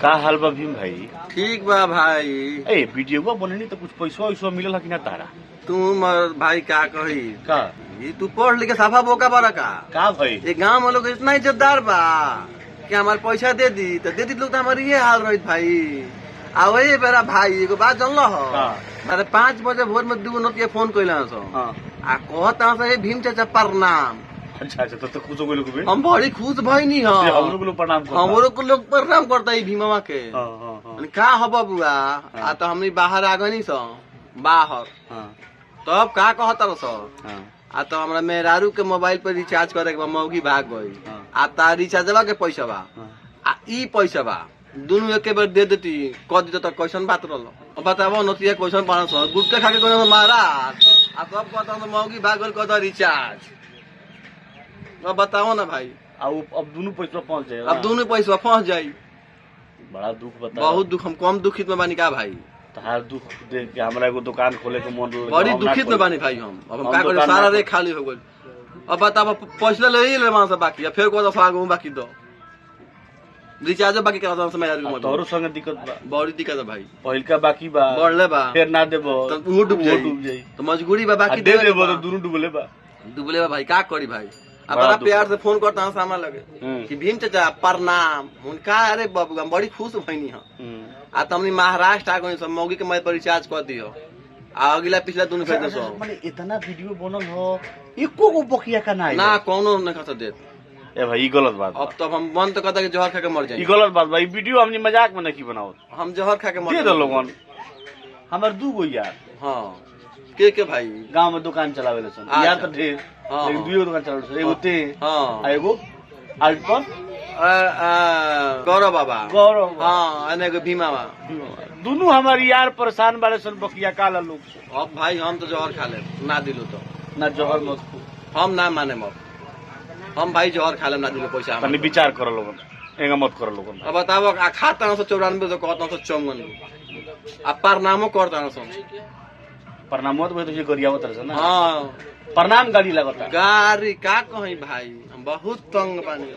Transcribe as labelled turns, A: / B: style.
A: का हाल बा भीम भाई?
B: ठीक बा भाई।
A: ए वीडियो बनेनी तो कुछ पैसा वैसा मिलल है कि ना तारा?
B: तुम भाई का कही
A: का
B: ये तू पढ़ लिख के साफा बोका बड़ा
A: का भाई?
B: ये गाँव में लोग इतना इज्जतदार बा कि हमारे पैसा दे दी तो दे दी लोग तो हमारी ये हाल रही भाई। आ वही बेरा भाई एगो बात जानल हो अरे 5 बजे भोर में 2 नोटिया फोन कैला सो आ कहता से भीम चाचा प्रणाम।
A: अच्छा तो खुश हो गए लोग?
B: हम बड़ी खुश भइनी हो।
A: हम लोग प्रणाम करता।
B: हमरो को लोग प्रणाम करता है भीमवा के। का हो बबुआ आ तो हमनी बाहर आ गनी सो बाहर तब का कहता सो आ तो हमरा मेहरारू के मोबाइल पर रिचार्ज करे के मौगी भाग गई आ ता रिचार्जवा के पैसा बा आ ई पैसा बा दोनों एक बार दे देती कह दी तो कैसन बात रहलो बताबो नतिया कैसन पाना सो गुटका खा के कोने महाराज आ तब कहता मौगी भाग गई कह रिचार्ज। अब बताओ ना भाई
A: अब दोनों पैसा पहुंच जाए?
B: अब दोनों पैसा पहुंच जाये।
A: बड़ा दुख बता।
B: बहुत दुख। हम कम दुखित में बानी का भाई?
A: तार दुख देख के हमरा एगो दुकान खोले के मन
B: बड़ी दुखित में बानी भाई हम। अब हम का करे सारा रे खाली हो गइल। अब बताओ पैसा ले ही ले वहां से बाकी अब फिर को फागू बाकी दो रिचार्ज बाकी करा दो समय यार
A: तोरो संग दिक्कत बा।
B: बड़ी दिक्कत है भाई।
A: पहिल का बाकी बा
B: बढ़ले बा
A: फिर ना देबो
B: तो वो डूब जाई तो मजबूरी बा बाकी
A: दे देबो तो दोनों डूबले बा।
B: डूबले बा भाई का करी भाई। अब बड़ा प्यार से फोन करता हूँ सामान लगे कि भीम चाचा प्रणाम उनका अरे बाबू हम बड़ी खुश भइनी हो आ तुमने महाराष्ट्र आ गई सब मौगी के मैं पर रिचार्ज कर दियो आ अगला पिछला दोनों भेज दो सो
A: माने इतना वीडियो बनल हो एको को बकिया का ना
B: कोनो नहीं खा दे।
A: ए भाई ई गलत बात।
B: अब तो हम मन तो कहता कि जहर खा के मर जाए।
A: ई गलत बात भाई। वीडियो हमनी मजाक में नहीं बनाओ
B: हम जहर खा के मर
A: दे दो लोगन। हमर 2 गो यार
B: हां के भाई
A: गांव में दुकान चलावेले सन यार तो ढेर लेकिन 2 दुकान चलावेले सन। एगो ते हां एगो अल्पन
B: गौरव बाबा
A: गौरव
B: हां अने एगो भीमावा
A: दोनों हमार यार परेशान बारे सन बकिया काला लोग से।
B: अब भाई हम तो जहर खा ले ना दिलो तो
A: ना जहर मत खो
B: हम ना माने मत हम भाई जहर खा ले ना दिलो पैसा
A: तनी विचार करो लोगन एंगा मत करो लोगन।
B: अब बताओ आ खाता 994 तो कहता 54 आ प्रणामो करता सो
A: प्रणाम मत तो ये गरियावत रह ना।
B: हां
A: प्रणाम गाड़ी लगता
B: गाड़ी का कहीं भाई हम बहुत तंग बानी।